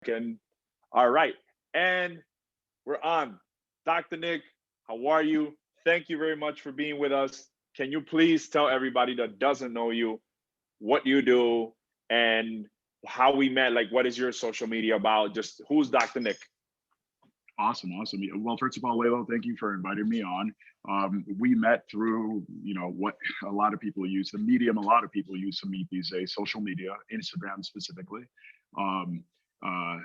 And all right. And we're on. Dr. Nick, how are you? Thank you very much for being with us. Can you please tell everybody that doesn't know you what you do and how we met? Like, what is your social media about? Just who's Dr. Nick? Awesome, awesome. Well, first of all, Laylo, thank you for inviting me on. We met through, what a lot of people use, the medium a lot of people use to meet these days, social media, Instagram specifically. Um, uh,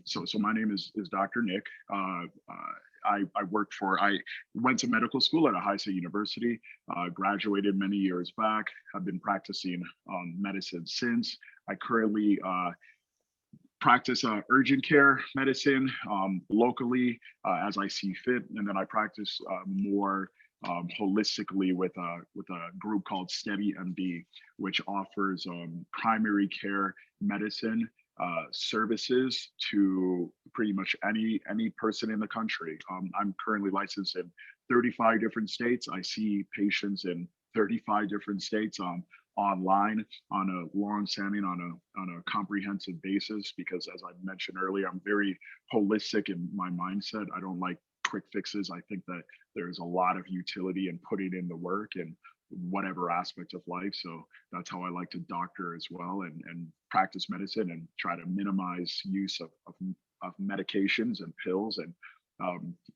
so my name is Dr. Nick. I went to medical school at Ohio State University, graduated many years back. Have been practicing medicine since. I currently practice urgent care medicine locally as I see fit, and then I practice more holistically with a group called Steady MD, which offers primary care medicine services to pretty much any person in the country. I'm currently licensed in 35 different states. I see patients in 35 different states. Online on a long-standing on a comprehensive basis, because as I mentioned earlier, I'm very holistic in my mindset. I don't like quick fixes. I think that there's a lot of utility in putting in the work in whatever aspect of life. So that's how I like to doctor as well, and practice medicine and try to minimize use of medications and pills, and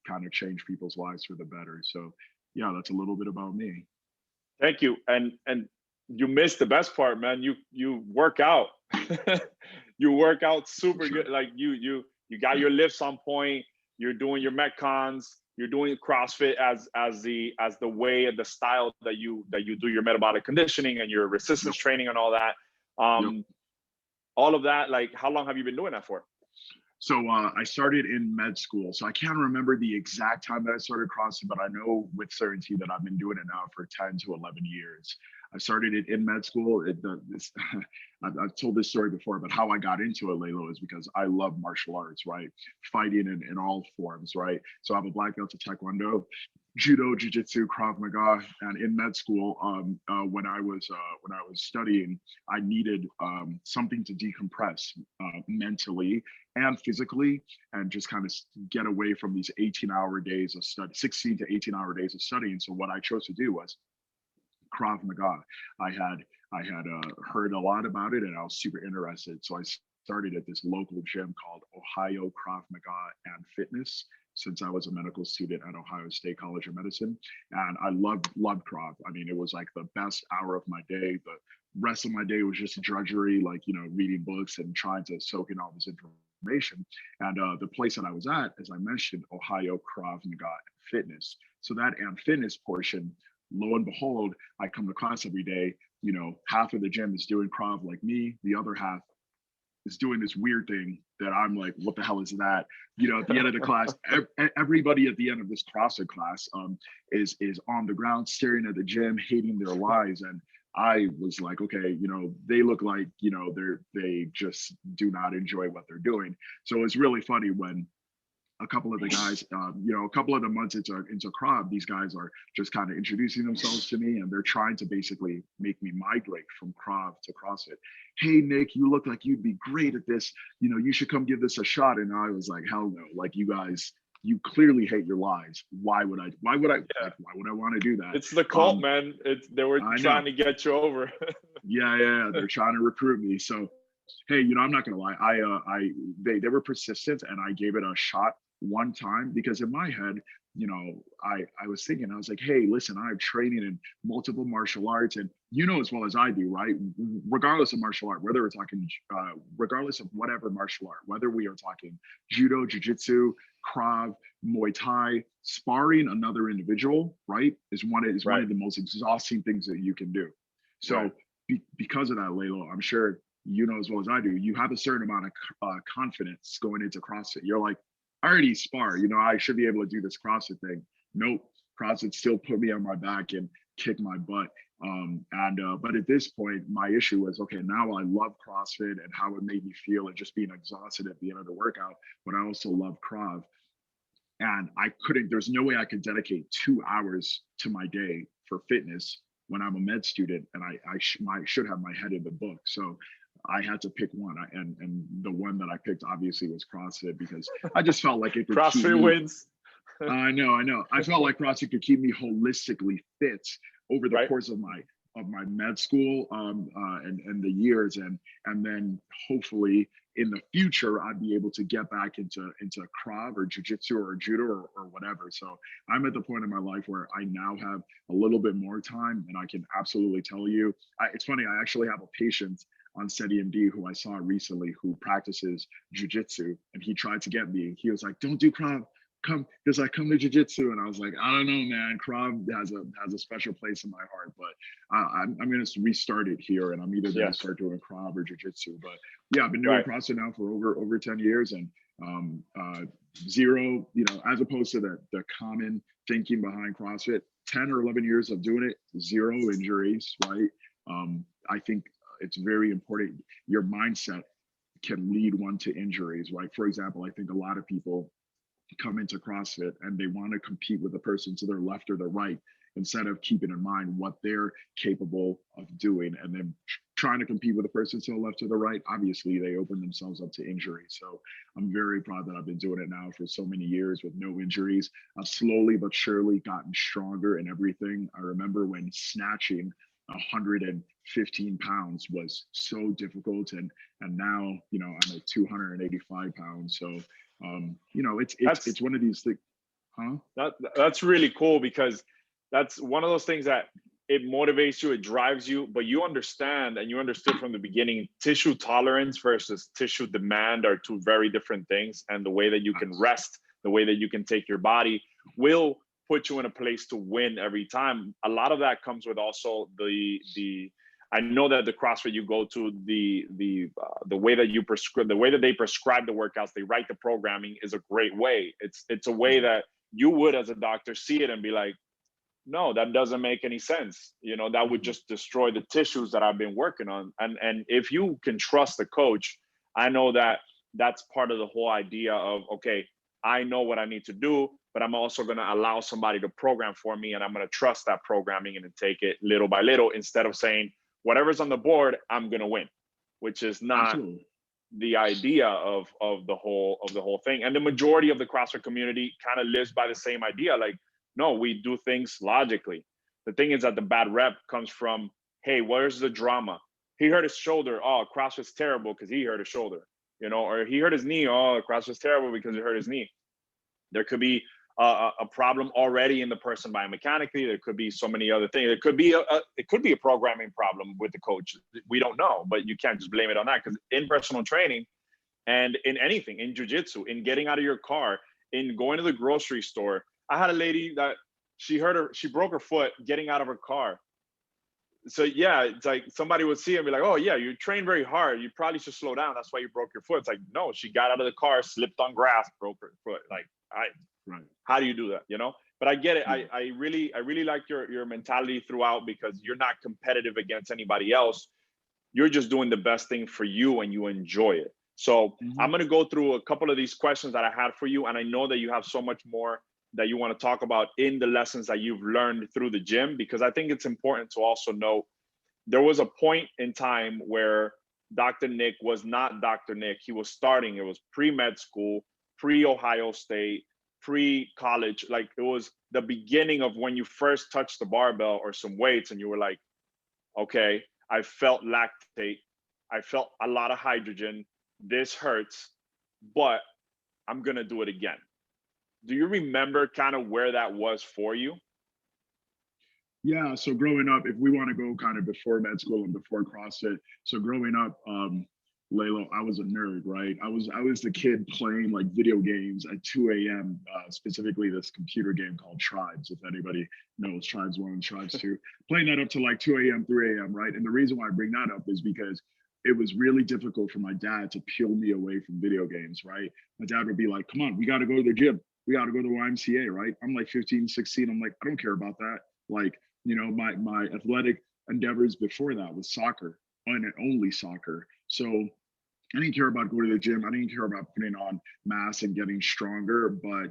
kind of change people's lives for the better. So yeah, that's a little bit about me. Thank you. And you missed the best part, man. You work out. You work out super Sure. good. Like you got your lifts on point. You're doing your metcons. You're doing CrossFit as the way, the style that you do your metabolic conditioning and your resistance Yep. training and all that. Yep. All of that. Like, how long have you been doing that for? So I started in med school. So I can't remember the exact time that I started CrossFit, but I know with certainty that I've been doing it now for 10 to 11 years. I started it in med school. I've told this story before, but how I got into it, Laylo, is because I love martial arts, right? Fighting in all forms, right? So I have a black belt to Taekwondo, Judo, Jiu-Jitsu, Krav Maga, and in med school, when I was studying, I needed something to decompress mentally and physically, and just kind of get away from these 18-hour days of study, 16 to 18-hour days of studying. So what I chose to do was Krav Maga. I had heard a lot about it, and I was super interested. So I started at this local gym called Ohio Krav Maga and Fitness, since I was a medical student at Ohio State College of Medicine, and I loved Krav. I mean, it was like the best hour of my day. The rest of my day was just drudgery, like reading books and trying to soak in all this information. And the place that I was at, as I mentioned, Ohio Krav Maga and Fitness. So that and fitness portion, lo and behold, I come to class every day. Half of the gym is doing Krav like me, the other half is doing this weird thing that I'm like, what the hell is that? At the end of the class, everybody at the end of this CrossFit class is on the ground staring at the gym, hating their lives. And I was like, okay, they look like, they just do not enjoy what they're doing. So it's really funny when a couple of the guys, a couple of the months into Krav, these guys are just kind of introducing themselves to me, and they're trying to basically make me migrate from Krav to CrossFit. Hey, Nick, you look like you'd be great at this. You should come give this a shot. And I was like, hell no! Like, you guys, you clearly hate your lives. Why would I? Yeah, Why would I want to do that? it's the cult, man. They were I know. trying to get you over. Yeah. They're trying to recruit me. So, hey, I'm not gonna lie. They were persistent, and I gave it a shot one time, because in my head, I was thinking, I was like, hey, listen, I have training in multiple martial arts, and as well as I do, right? Regardless of martial art, whether we're talking, regardless of whatever martial art, whether we are talking judo, jujitsu, Krav, Muay Thai, sparring another individual, right, is one Right, of the most exhausting things that you can do. So right. because of that, Laylo, I'm sure as well as I do, you have a certain amount of confidence going into CrossFit. You're like, I already spar, I should be able to do this CrossFit thing. Nope, CrossFit still put me on my back and kick my butt. But at this point, my issue was, okay, now I love CrossFit and how it made me feel, and just being exhausted at the end of the workout. But I also love Krav, and I couldn't. There's no way I could dedicate 2 hours to my day for fitness when I'm a med student, and I should have my head in the book. So I had to pick one. And the one that I picked obviously was CrossFit because I just felt like it could keep CrossFit me. wins. I know. I felt like CrossFit could keep me holistically fit over the Right. course of my med school and the years, and then hopefully in the future I'd be able to get back into Krav or Jiu-Jitsu or Judo or whatever. So I'm at the point in my life where I now have a little bit more time, and I can absolutely tell you. It's funny. I actually have a patient on SteadyMD who I saw recently who practices Jiu-Jitsu, and he tried to get me. He was like, "Don't do Krav, come," because I come to jiu-jitsu, and I was like, I don't know, man. Krav has a special place in my heart, but I'm gonna restart it here, and I'm either gonna Yeah. start doing Krav or jiu-jitsu. But yeah, I've been doing Right. CrossFit now for over 10 years, and zero, as opposed to the common thinking behind CrossFit, 10 or 11 years of doing it, zero injuries, right? I think it's very important. Your mindset can lead one to injuries, right? For example, I think a lot of people come into CrossFit and they want to compete with the person to their left or their right instead of keeping in mind what they're capable of doing, and then trying to compete with the person to the left or the right. Obviously they open themselves up to injury. So I'm very proud that I've been doing it now for so many years with no injuries. I've slowly but surely gotten stronger in everything. I remember when snatching 115 pounds was so difficult, and now I'm at 285 pounds. So That's it's one of these things, huh? that's really cool, because that's one of those things that it motivates you, it drives you, but you understand, and you understood from the beginning, tissue tolerance versus tissue demand are two very different things. And the way that you can rest, the way that you can take your body will put you in a place to win every time. A lot of that comes with also the I know that the CrossFit you go to, the way that you prescribe, the way that they prescribe the workouts, they write the programming is a great way. It's a way that you would, as a doctor, see it and be like, no, that doesn't make any sense. That would just destroy the tissues that I've been working on. And if you can trust the coach, I know that that's part of the whole idea of, okay, I know what I need to do, but I'm also going to allow somebody to program for me, and I'm going to trust that programming and take it little by little, instead of saying whatever's on the board, I'm going to win, which is not Absolutely. the idea of the whole thing. And the majority of the CrossFit community kind of lives by the same idea. Like, no, we do things logically. The thing is that the bad rep comes from, hey, where's the drama? He hurt his shoulder. Oh, CrossFit's terrible because he hurt his shoulder. Or he hurt his knee. Oh, CrossFit's terrible because he hurt his knee. There could be a problem already in the person biomechanically. There could be so many other things. It could be a programming problem with the coach. We don't know, but you can't just blame it on that, because in personal training and in anything, in jiu-jitsu, in getting out of your car, in going to the grocery store. I had a lady that she broke her foot getting out of her car. So yeah, it's like somebody would see and be like, oh yeah, you train very hard, you probably should slow down, that's why you broke your foot. It's like, no, she got out of the car, slipped on grass, broke her foot. Like, Right. how do you do that? But I get it. Yeah. I really like your mentality throughout, because you're not competitive against anybody else. You're just doing the best thing for you, and you enjoy it. So I'm Mhm. going to go through a couple of these questions that I had for you, and I know that you have so much more that you want to talk about in the lessons that you've learned through the gym, because I think it's important to also know there was a point in time where Dr. Nick was not Dr. Nick. He was starting. It was pre-med school, pre-Ohio State, pre-college. Like, it was the beginning of when you first touched the barbell or some weights, and you were like, okay, I felt lactate. I felt a lot of hydrogen. This hurts, but I'm going to do it again. Do you remember kind of where that was for you? Yeah. So growing up, if we want to go kind of before med school and before CrossFit, so growing up, Lalo, I was a nerd, right? I was the kid playing like video games at 2 a.m. Specifically this computer game called Tribes. If anybody knows Tribes 1 and Tribes 2, playing that up to like 2 a.m., 3 a.m., right? And the reason why I bring that up is because it was really difficult for my dad to peel me away from video games, right? My dad would be like, come on, we got to go to the gym. We got to go to the YMCA, right? I'm like 15, 16. I'm like, I don't care about that. Like, my athletic endeavors before that was soccer and only soccer. So I didn't care about going to the gym. I didn't care about putting on mass and getting stronger, but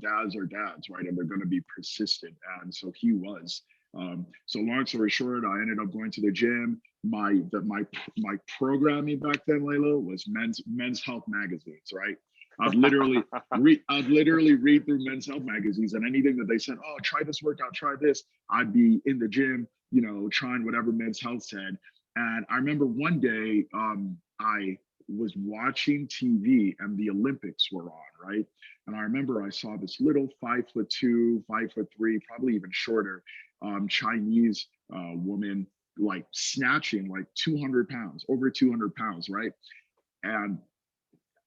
dads are dads, right? And they're going to be persistent. And so he was. So long story short, I ended up going to the gym. my programming back then, Layla, was men's health magazines, right? I'd literally read through men's health magazines, and anything that they said, oh, try this workout, try this, I'd be in the gym, trying whatever men's health said. And I remember one day, I was watching TV and the Olympics were on, right? And I remember I saw this little 5'2", 5'3", probably even shorter, Chinese woman, like snatching like 200 pounds, over 200 pounds, right? And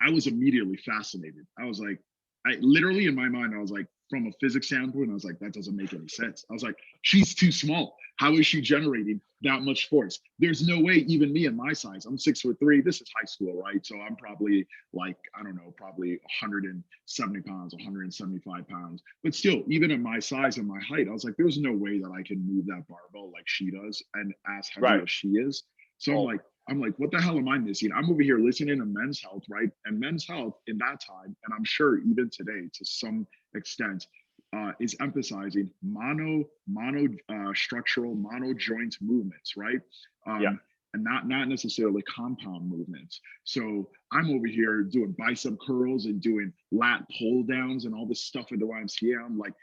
I was immediately fascinated. I was like, I literally in my mind, I was like, from a physics standpoint, I was like, that doesn't make any sense. I was like, she's too small. How is she generating that much force? There's no way, even me in my size, I'm 6'3". This is high school, right? So I'm probably like, I don't know, probably 170 pounds, 175 pounds. But still, even at my size and my height, I was like, there's no way that I can move that barbell like she does and as heavy Right. as she is. So Oh, I'm like, what the hell am I missing? I'm over here listening to Men's Health, right? And Men's Health in that time, and I'm sure even today to some extent, is emphasizing structural mono joint movements, right? yeah. And not necessarily compound movements. So I'm over here doing bicep curls and doing lat pull downs and all this stuff at the YMCA. I'm like,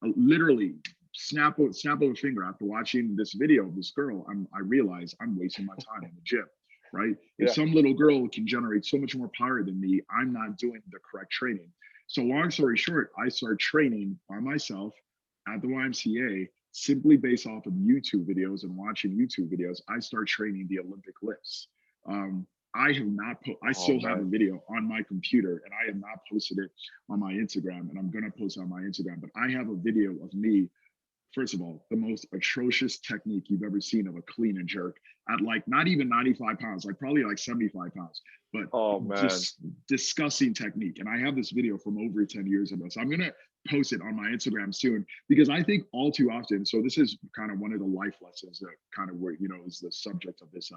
literally snap of a finger after watching this video of this girl, I realize I'm wasting my time in the gym, right? If Yeah. some little girl can generate so much more power than me, I'm not doing the correct training. So long story short, I start training by myself at the YMCA simply based off of YouTube videos and watching YouTube videos. I start training the Olympic lifts. I have not put, I Oh still have a man. video on my computer and I have not posted it on my Instagram, and I'm going to post it on my Instagram, but I have a video of me. First of all, the most atrocious technique you've ever seen of a clean and jerk at like not even 95 pounds, like probably like 75 pounds, but Oh man. just disgusting technique. And I have this video from over 10 years ago. So I'm going to post it on my Instagram soon because I think all too often, so this is kind of one of the life lessons that kind of where, is the subject of this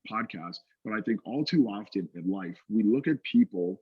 podcast. But I think all too often in life, we look at people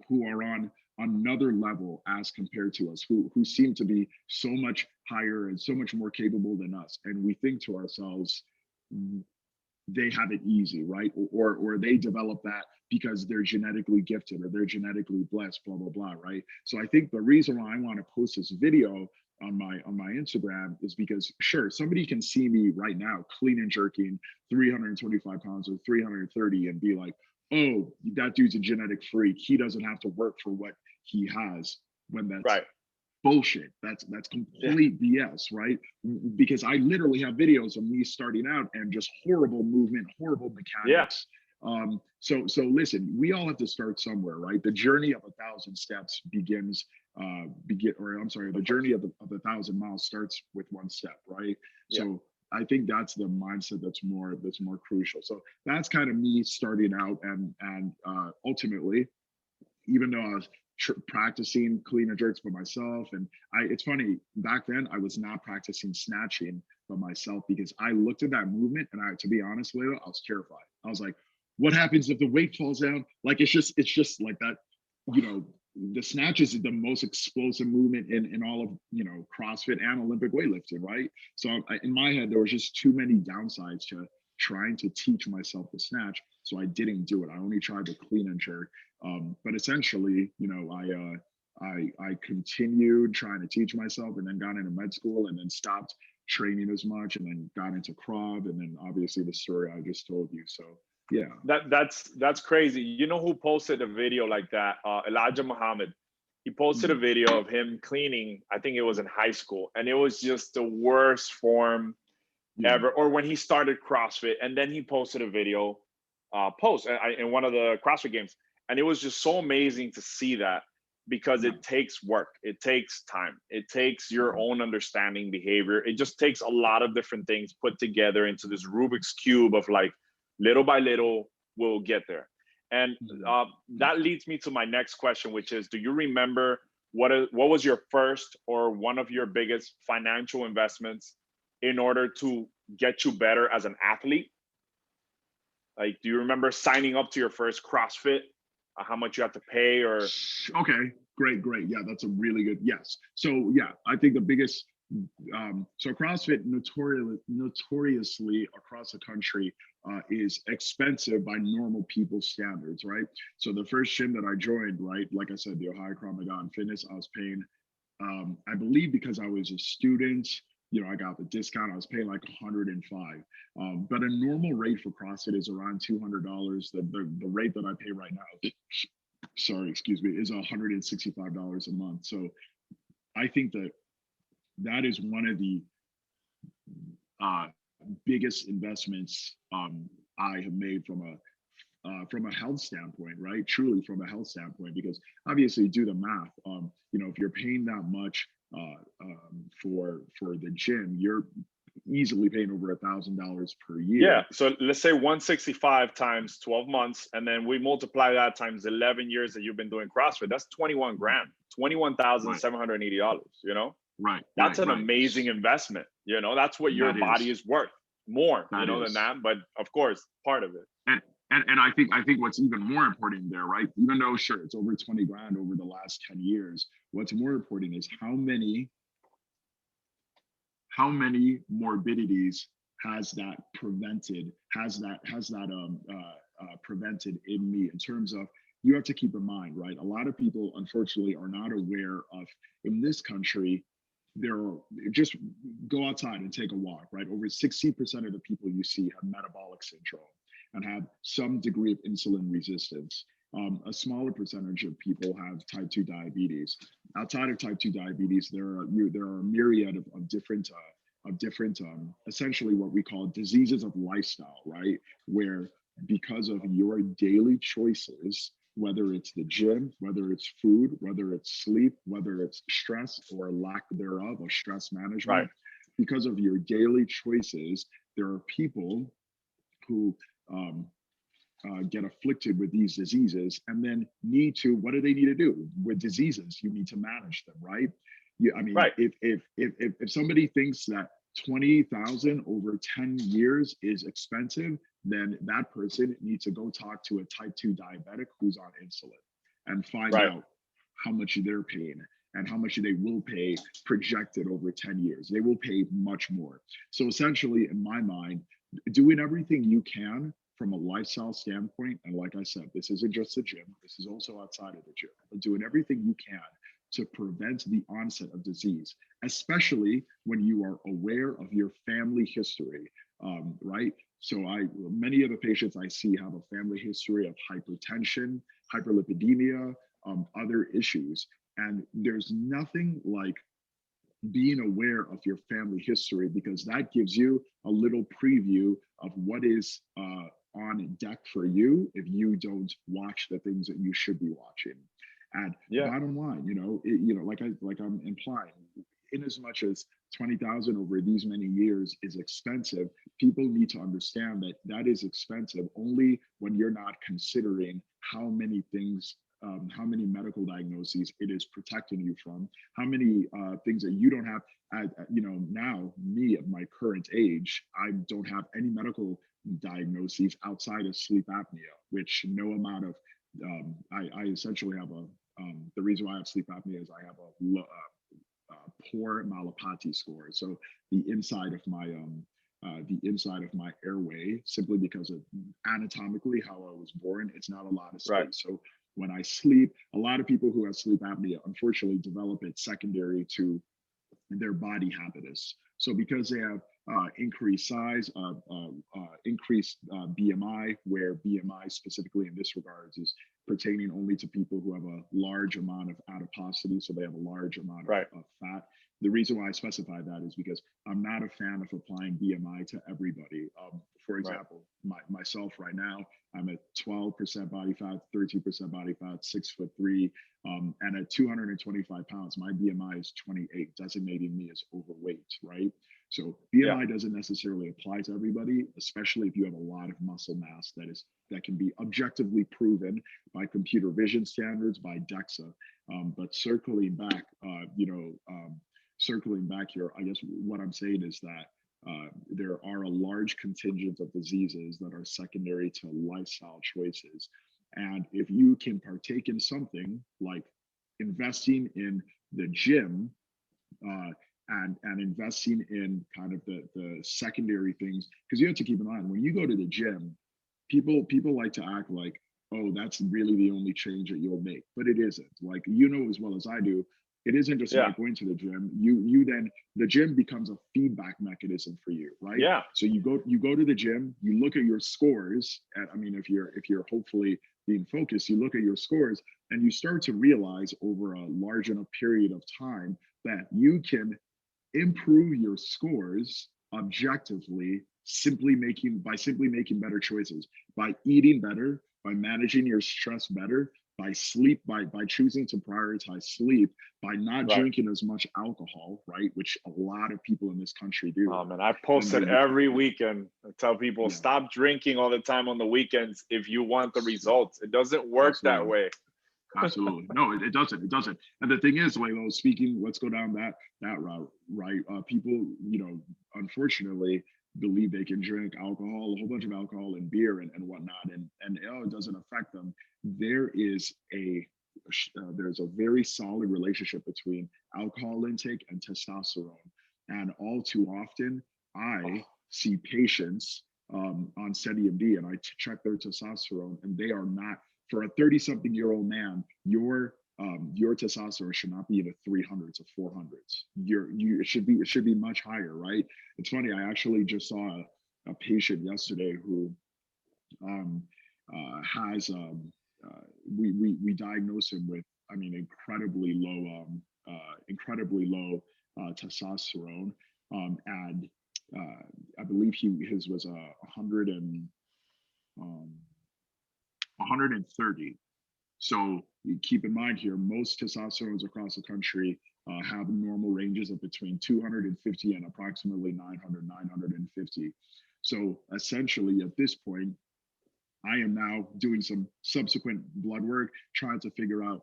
who are on another level as compared to us, who seem to be so much higher and so much more capable than us. And we think to ourselves, they have it easy, right? Or they develop that because they're genetically gifted or they're genetically blessed, blah, blah, blah, right? So I think the reason why I want to post this video on my Instagram is because sure, somebody can see me right now clean and jerking 325 pounds or 330 and be like, oh, that dude's a genetic freak. He doesn't have to work for what he has, when that's Right. bullshit. That's Yeah. complete BS, right? Because I literally have videos of me starting out and just horrible movement, horrible Yeah. mechanics. So listen, we all have to start somewhere, right? The journey of 1,000 steps the journey of 1,000 miles starts with one step, right? Yeah. So I think that's the mindset that's more crucial. So that's kind of me starting out, and ultimately, even though I was practicing clean and jerks by myself, and it's funny, back then I was not practicing snatching by myself because I looked at that movement and to be honest, Layla, I was terrified. I was like, what happens if the weight falls down? Like it's just like that, the snatch is the most explosive movement in all of CrossFit and Olympic weightlifting, right? So in my head, there was just too many downsides to trying to teach myself the snatch, so I didn't do it. I only tried the clean and jerk. But essentially, I continued trying to teach myself, and then got into med school, and then stopped training as much, and then got into CROV, and then obviously the story I just told you. So yeah. That's crazy. You know who posted a video like that? Elijah Muhammad. He posted a Mm, video of him cleaning. I think it was in high school, and it was just the worst form yeah. ever. Or when he started CrossFit, and then he posted a video in one of the CrossFit games, and it was just so amazing to see that because Yeah. it takes work, it takes time, it takes your Mhm. own understanding behavior. It just takes a lot of different things put together into this Rubik's cube of like little by little we'll get there. And Mhm. uh, that leads me to my next question, which is, do you remember what was your first or one of your biggest financial investments in order to get you better as an athlete? Like, do you remember signing up to your first CrossFit? How much you have to pay, or Okay, great. Yeah, that's a really good yes. So yeah, I think the biggest So CrossFit notoriously across the country is expensive by normal people's standards, right? So the first gym that I joined, right, like I said, the Ohio Krav Fitness, I was paying, I believe because I was a student, you know, I got the discount. I was paying like 105. But a normal rate for CrossFit is around $200. The rate that I pay right now, sorry, excuse me, is $165 a month. So I think that that is one of the uh, biggest investments I have made from a health standpoint, right? Truly from a health standpoint, because obviously do the math. You know, if you're paying that much for the gym, you're easily paying over $1,000 per Yeah. year. So let's say 165 times 12 months, and then we multiply that times 11 years that you've been doing CrossFit. That's 21 grand, Right, $21,780. You know, right, that's right, an right. amazing investment. You know, that's what your That body is, is worth, more, you that know, than is. that. But of course, part of it. And, and I think what's even more important there, right? Even though sure it's over 20 grand over the last 10 years, what's more important is how many morbidities has that prevented, prevented in me, in terms of, you have to keep in mind, right? A lot of people unfortunately are not aware of, in this country, there are, just go outside and take a walk, right? Over 60% of the people you see have metabolic syndrome and have some degree of insulin resistance. A smaller percentage of people have type 2 diabetes. Outside of type 2 diabetes, there are a myriad of different essentially what we call diseases of lifestyle, right? Where because of your daily choices, whether it's the gym, whether it's food, whether it's sleep, whether it's stress or lack thereof of stress Right. management, because of your daily choices, there are people who um, get afflicted with these diseases and then need to, what do they need to do with diseases? You need to manage them, right? I mean, Right. if somebody thinks that 20,000 over 10 years is expensive, then that person needs to go talk to a type 2 diabetic who's on insulin and find Right. out how much they're paying and how much they will pay projected over 10 years. They will pay much more. So essentially, in my mind, doing everything you can from a lifestyle standpoint, and like I said, this isn't just the gym, this is also outside of the gym, but doing everything you can to prevent the onset of disease, especially when you are aware of your family history, right? So many of the patients I see have a family history of hypertension, hyperlipidemia, other issues. And there's nothing like being aware of your family history, because that gives you a little preview of what is on deck for you if you don't watch the things that you should be watching. And Yeah. bottom line, like I'm implying, in as much as 20,000 over these many years is expensive, people need to understand that that is expensive only when you're not considering how many things, how many medical diagnoses it is protecting you from, how many things that you don't have. Now me at my current age, I don't have any medical diagnoses outside of sleep apnea, which no amount of I essentially have the reason why I have sleep apnea is I have a poor Malapati score. So the inside of my airway, simply because of anatomically how I was born, it's not a lot of Right. space. So when I sleep, a lot of people who have sleep apnea unfortunately develop it secondary to their body habitus. So because they have increased size, increased BMI, where BMI specifically in this regards is pertaining only to people who have a large amount of adiposity, so they have a large amount Right. of fat. The reason why I specify that is because I'm not a fan of applying BMI to everybody. For Right. example, myself right now, I'm at 12% body fat, 13% body fat, 6'3", and at 225 pounds, my BMI is 28, designating me as overweight, right? So Yeah. BMI doesn't necessarily apply to everybody, especially if you have a lot of muscle mass that can be objectively proven by computer vision standards, by DEXA. But circling back here, I guess what I'm saying is that there are a large contingent of diseases that are secondary to lifestyle choices. And if you can partake in something like investing in the gym, uh, and investing in kind of the secondary things, because you have to keep in mind when you go to the gym, people like to act like, oh, that's really the only change that you'll make, but it isn't. Like, you know as well as I do, it isn't just Yeah. about going to the gym. You then, the gym becomes a feedback mechanism for you, right? Yeah. So you go to the gym, you look at your scores, and I mean, if you're hopefully being focused, you look at your scores and you start to realize over a large enough period of time that you can improve your scores objectively, simply making better choices, by eating better, by managing your stress better, by sleep, by choosing to prioritize sleep, by not Right. drinking as much alcohol, right, which a lot of people in this country do. Man, I And post it then every weekend. I tell people yeah, stop drinking all the time on the weekends if you want the results. It doesn't work that absolutely. way. Absolutely. No, it doesn't. It doesn't. And the thing is, Laylo, speaking, let's go down that route, right? People, unfortunately believe they can drink alcohol, a whole bunch of alcohol and beer and whatnot, and oh, it doesn't affect them. There is there's a very solid relationship between alcohol intake and testosterone. And all too often, I see patients on SteadyMD and I check their testosterone, and they are not, for a 30-something-year-old man, your testosterone should not be in the 300s or 400s. It should be much higher, right? It's funny. I actually just saw a patient yesterday who um, has we diagnosed him with, I mean, incredibly low testosterone, and I believe his was 130. So you keep in mind here, most testosterones across the country have normal ranges of between 250 and approximately 900, 950. So essentially, at this point, I am now doing some subsequent blood work, trying to figure out,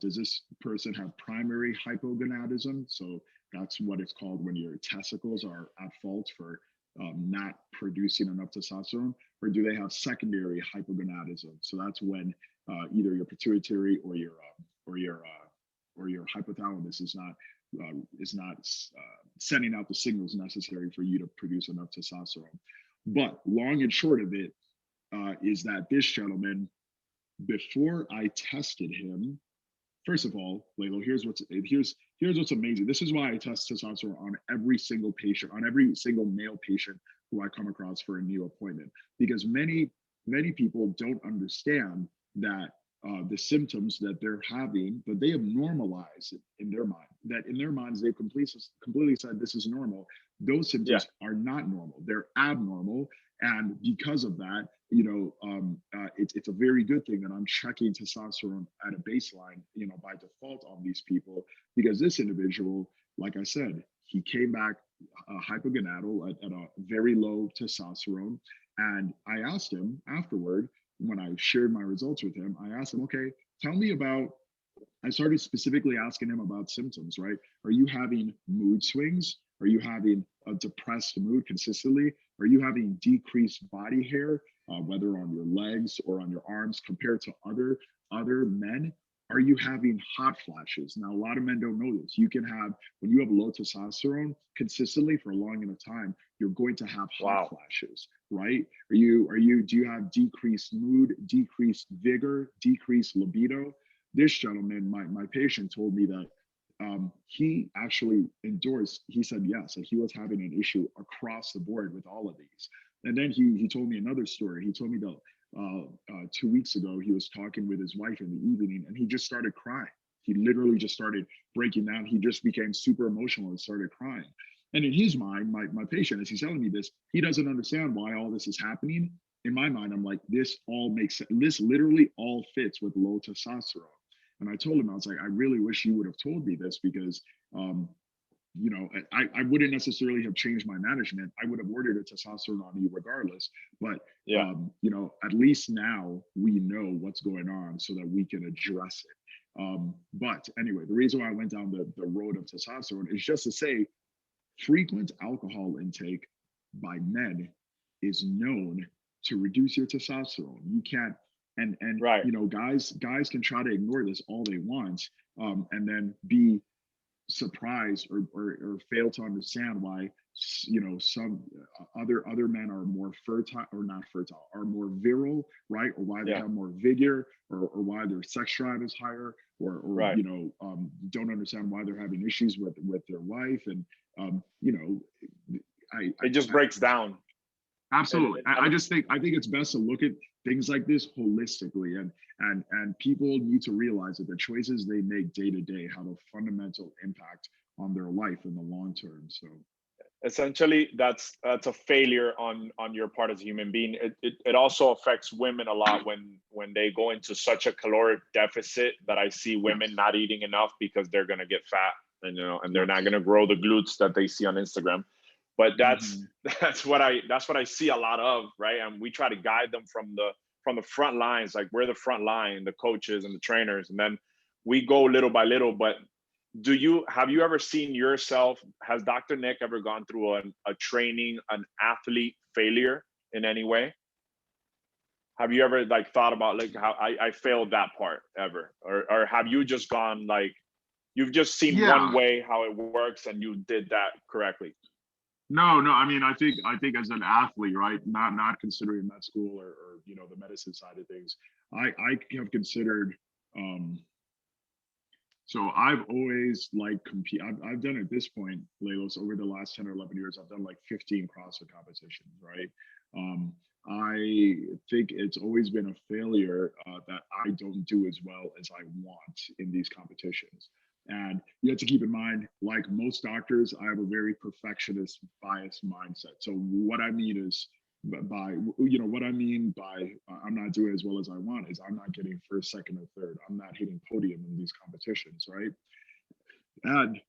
does this person have primary hypogonadism? So that's what it's called when your testicles are at fault for not producing enough testosterone, or do they have secondary hypogonadism? So that's when either your pituitary or your or your hypothalamus is not sending out the signals necessary for you to produce enough testosterone. But long and short of it, is that this gentleman, before I tested him, first of all, Laylo, here's what's amazing. This is why I test testosterone on every single patient, on every single male patient who I come across for a new appointment, because many people don't understand that the symptoms that they're having, that they have normalized in their mind, that in their minds they've completely said this is normal. Those Yeah. symptoms are not normal; they're abnormal, and because of that, it's a very good thing that I'm checking testosterone at a baseline, by default on these people, because this individual, like I said, he came back hypogonadal at a very low testosterone. And I asked him afterward, when I shared my results with him, I asked him, okay, tell me about, I started specifically asking him about symptoms, right? Are you having mood swings? Are you having a depressed mood consistently? Are you having decreased body hair, whether on your legs or on your arms compared to other men? Are you having hot flashes? Now, a lot of men don't know this. You can have, when you have low testosterone consistently for a long enough time, you're going to have hot Wow. flashes, right? Do you have decreased mood, decreased vigor, decreased libido? This gentleman, my patient, told me that he actually endorsed. He said yes, that he was having an issue across the board with all of these. And then he told me another story. He told me that 2 weeks ago he was talking with his wife in the evening, and he just started crying. He literally just started breaking down. He just became super emotional and started crying. And in his mind, my patient, as he's telling me this, he doesn't understand why all this is happening. In my mind, I'm like, this all makes sense. This literally all fits with low testosterone. And I told him, I was like, I really wish you would have told me this, because, um, I wouldn't necessarily have changed my management. I would have ordered a testosterone on you regardless. But, Yeah. at least now we know what's going on so that we can address it. But anyway, the reason why I went down the road of testosterone is just to say frequent alcohol intake by men is known to reduce your testosterone. You can't, and Right. guys can try to ignore this all they want, and then be surprised or fail to understand why some other men are more fertile, or not fertile, are more virile, right? Or why they Yeah. have more vigor, or why their sex drive is higher, or Right. don't understand why they're having issues with their wife. And um, you know I, It just I breaks down. absolutely. I And just think it's best to look at things like this holistically, and people need to realize that the choices they make day to day have a fundamental impact on their life in the long term. So essentially, that's a failure on your part as a human being. It also affects women a lot when they go into such a caloric deficit, that I see women yes, not eating enough because they're gonna get fat, and and they're not yes. gonna grow the glutes that they see on Instagram. But that's Mhm. that's what I see a lot of, right? And we try to guide them from the front lines, like we're the front line, the coaches and the trainers, and then we go little by little. But have you ever seen yourself, has Dr. Nick ever gone through a training, an athlete failure in any way? Have you ever like thought about like how I failed that part ever? Or have you just gone like, you've just seen one Yeah. way how it works and you did that correctly? No, no. I mean, I think as an athlete, right? Not considering med school, or the medicine side of things. I have considered. Um, so I've always like compete. I've done at this point, Lelos, over the last 10 or 11 years, I've done like 15 CrossFit competitions, right? Um, I think it's always been a failure that I don't do as well as I want in these competitions. And you have to keep in mind, like most doctors, I have a very perfectionist bias mindset. So what I mean is, by what I mean by I'm not doing as well as I want, is I'm not getting first, second, or third. I'm not hitting podium in these competitions, right? And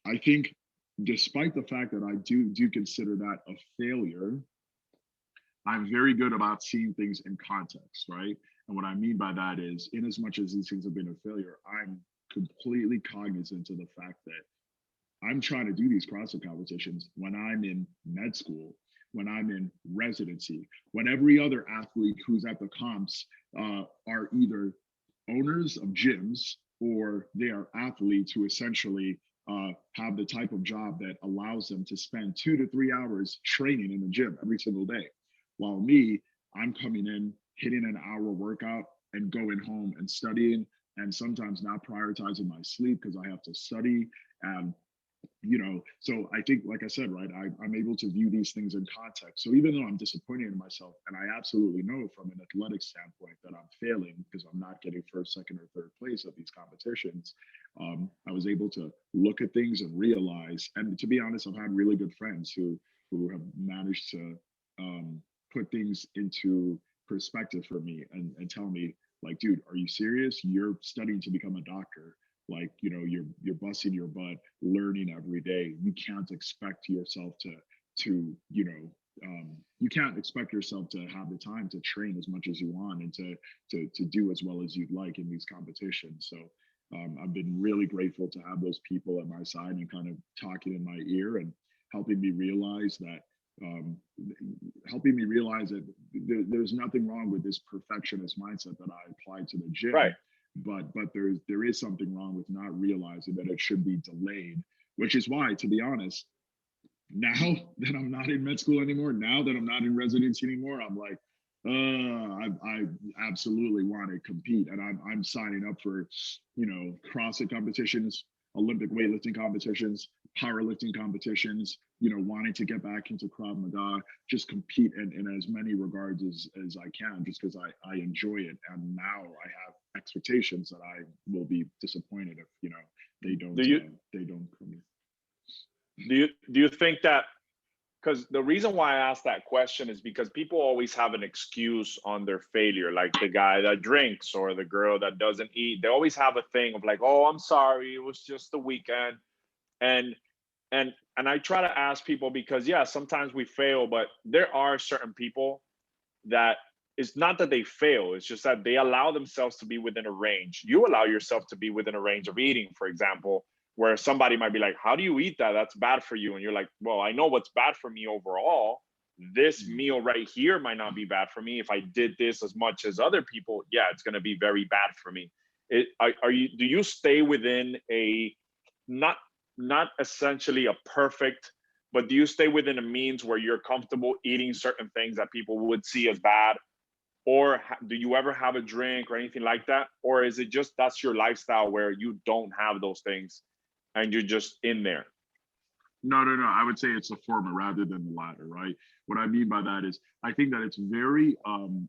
I think, despite the fact that I do consider that a failure, I'm very good about seeing things in context, right? And what I mean by that is, in as much as these things have been a failure, I'm completely cognizant of the fact that I'm trying to do these CrossFit competitions when I'm in med school, when I'm in residency, when every other athlete who's at the comps are either owners of gyms, or they are athletes who essentially have the type of job that allows them to spend 2 to 3 hours training in the gym every single day. While me, I'm coming in, hitting an hour workout, and going home and studying, and sometimes not prioritizing my sleep because I have to study. And so I think, like I said, right, I'm able to view these things in context. So even though I'm disappointed in myself, and I absolutely know from an athletic standpoint that I'm failing because I'm not getting first, second, or third place at these competitions, I was able to look at things and realize. And to be honest, I've had really good friends who have managed to put things into perspective for me, and tell me, like, dude, are you serious? You're studying to become a doctor. Like, you're busting your butt learning every day. You can't expect yourself to you can't expect yourself to have the time to train as much as you want, and to do as well as you'd like in these competitions. So I've been really grateful to have those people at my side and kind of talking in my ear, and helping me realize that um, there's nothing wrong with this perfectionist mindset that I applied to the Right. gym, but there is something wrong with not realizing that it should be delayed, which is why, to be honest, now that I'm not in med school anymore, now that I'm not in residency anymore, I'm like, I absolutely want to compete, and I'm signing up for CrossFit competitions, Olympic weightlifting competitions, powerlifting competitions. Wanting to get back into Krav Maga, just compete in as many regards as I can, just because I enjoy it, and now I have expectations that I will be disappointed if they Do don't you they don't come in. do you think that, because the reason why I asked that question is because people always have an excuse on their failure, like the guy that drinks or the girl that doesn't eat. They always have a thing of like, oh, I'm sorry, it was just the weekend. And and I try to ask people, because yeah, sometimes we fail, but there are certain people that, it's not that they fail, it's just that they allow themselves to be within a range. You allow yourself to be within a range of eating, for example, where somebody might be like, how do you eat that? That's bad for you. And you're like, well, I know what's bad for me overall. This Mm. meal right here might not be bad for me. If I did this as much as other people, yeah, it's going to be very bad for me. Are you, do you stay within a, not not essentially a perfect, but do you stay within a means where you're comfortable eating certain things that people would see as bad? Or do you ever have a drink or anything like that? Or is it just that's your lifestyle where you don't have those things and you're just in there? No, no, no. I would say it's the former rather than the latter, right? What I mean by that is I think that it's very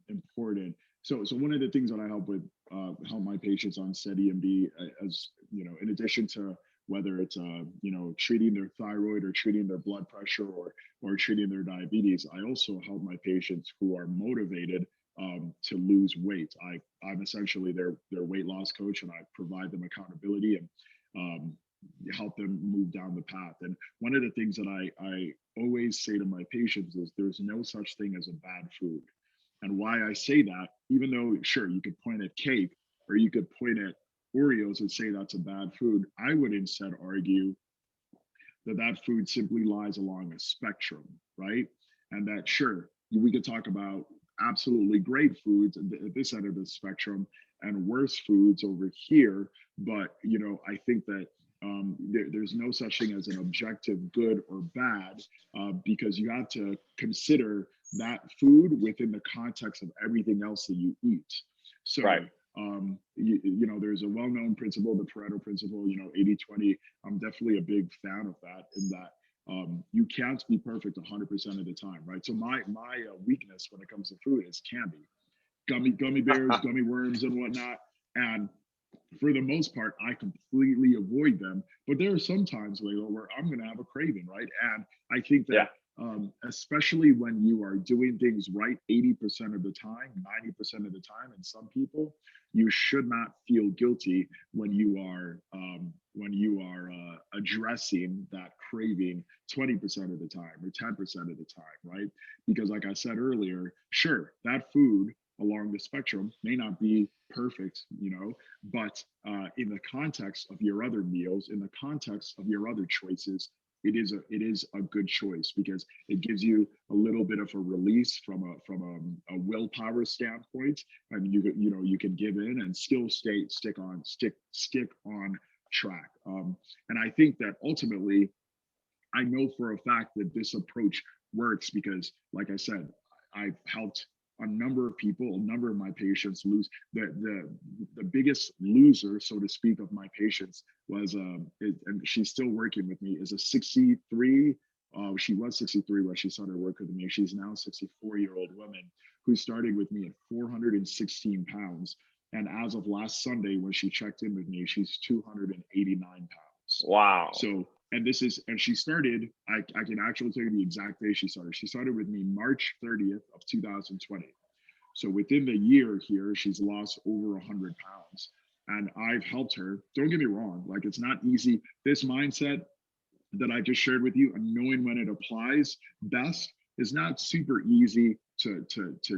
important. So one of the things that I help my patients on SteadyMD, as you know, in addition to whether it's treating their thyroid or treating their blood pressure or treating their diabetes, I also help my patients who are motivated to lose weight. I'm essentially their weight loss coach, and I provide them accountability and um, help them move down the path. And one of the things that I always say to my patients is there's no such thing as a bad food. And why I say that, even though sure you could point at cake or you could point at Oreos and say that's a bad food, I would instead argue that that food simply lies along a spectrum, right? And that sure we could talk about absolutely great foods at this end of the spectrum and worse foods over here, but I think that there's no such thing as an objective good or bad because you have to consider that food within the context of everything else that you eat. So Right. there's a well-known principle, the Pareto principle, 80-20. I'm definitely a big fan of that, in that you can't be perfect 100% of the time, right? So my weakness when it comes to food is candy, gummy bears, gummy worms, and whatnot. And for the most part, I completely avoid them. But there are some times, Layla, where I'm going to have a craving, right? And I think Yeah. that, especially when you are doing things right 80% of the time, 90% of the time, and some people, you should not feel guilty when you are addressing that craving 20% of the time or 10% of the time, right? Because, like I said earlier, sure, that food along the spectrum may not be perfect, but in the context of your other meals, in the context of your other choices, it is a good choice because it gives you a little bit of a release from a willpower standpoint, and you can give in and still stick on track. And I think that ultimately, I know for a fact that this approach works because, like I said, I've helped a number of people, a number of my patients lose. The biggest loser, so to speak, of my patients was, and she's still working with me, is a 63. She was 63 when she started working with me. She's now a 64-year-old woman who started with me at 416 pounds. And as of last Sunday, when she checked in with me, she's 289 pounds. Wow. So, and she started, I can actually tell you the exact day she started. She started with me March 30th of 2020. So within the year here, she's lost over 100 pounds. And I've helped her. Don't get me wrong, like it's not easy. This mindset that I just shared with you and knowing when it applies best is not super easy to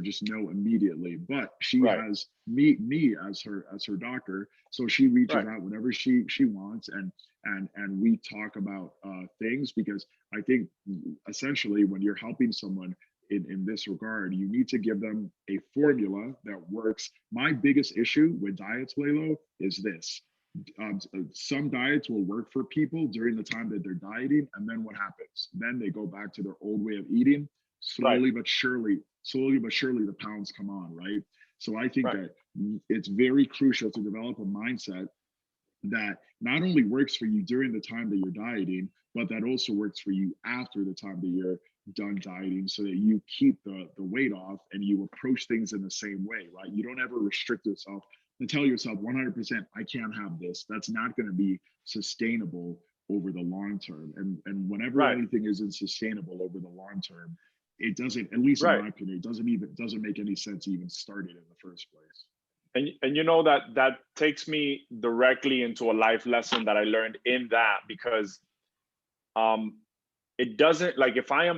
just know immediately. But she Right. has me as her doctor, so she reaches Right. out whenever she wants, and we talk about things, because I think essentially when you're helping someone in this regard, you need to give them a formula that works. My biggest issue with diets, Lalo, is this. Some diets will work for people during the time that they're dieting, and then what happens? Then they go back to their old way of eating. Right. Slowly but surely, the pounds come on, right? So I think Right. that it's very crucial to develop a mindset that not only works for you during the time that you're dieting, but that also works for you after the time that you're done dieting, so that you keep the weight off and you approach things in the same way, right? You don't ever restrict yourself and tell yourself 100%, I can't have this. That's not going to be sustainable over the long term. And whenever Right. anything isn't sustainable over the long term, it doesn't, at least in Right. my opinion, doesn't make any sense even start it in the first place. And that takes me directly into a life lesson that I learned in that, because um it doesn't, like, if I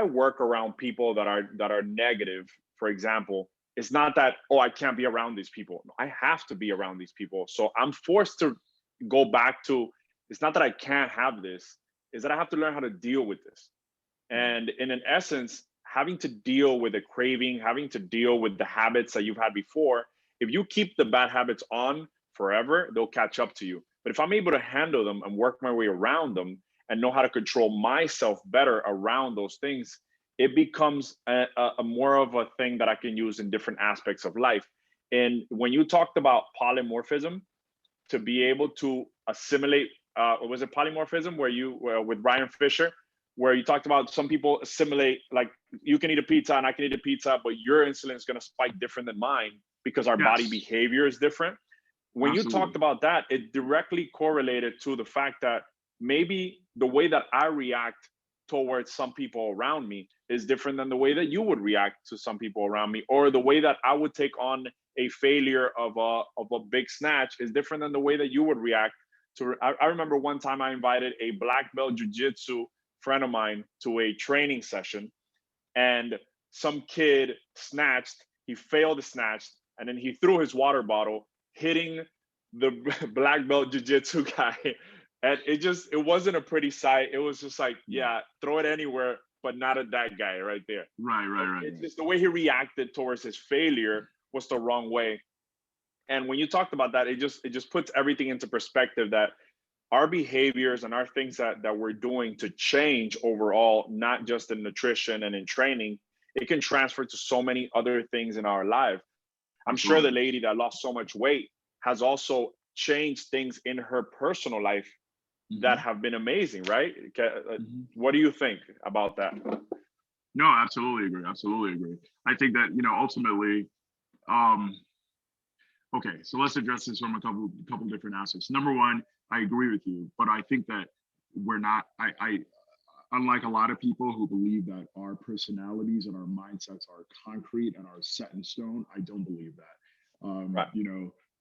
work around people that are negative, for example, it's not that, oh, I can't be around these people. No, I have to be around these people. So I'm forced to go back to, it's not that I can't have this, is that I have to learn how to deal with this. Right. And in an essence, having to deal with a craving, having to deal with the habits that you've had before, if you keep the bad habits on forever, they'll catch up to you. But if I'm able to handle them and work my way around them and know how to control myself better around those things, it becomes a more of a thing that I can use in different aspects of life. And when you talked about polymorphism, to be able to assimilate, was it polymorphism where you with Ryan Fisher, where you talked about some people assimilate, like you can eat a pizza and I can eat a pizza, but your insulin is going to spike different than mine because our body Yes, behavior is different. When you talked absolutely. about that, it directly correlated to the fact that maybe the way that I react towards some people around me is different than the way that you would react to some people around me, or the way that I would take on a failure of a big snatch is different than the way that you would react to. I remember one time I invited a black belt jujitsu friend of mine to a training session, and some kid snatched. He failed to snatch, and then he threw his water bottle, hitting the black belt jiu-jitsu guy. And it wasn't a pretty sight. It was just like, yeah, throw it anywhere, but not at that guy right there. Right, right, right, It's right. just the way he reacted towards his failure was the wrong way. And when you talked about that, it just puts everything into perspective, that our behaviors and our things that we're doing to change overall, not just in nutrition and in training, it can transfer to so many other things in our life. I'm sure the Absolutely. lady that lost so much weight has also changed things in her personal life that Hmm. have been amazing, right? Hmm. What do you think about that? No, absolutely agree. Absolutely agree. I think that, ultimately, um, okay, so let's address this from a couple different aspects. Number one, I agree with you, but I think that we're not. I unlike a lot of people who believe that our personalities and our mindsets are concrete and are set in stone, I don't believe that. Right.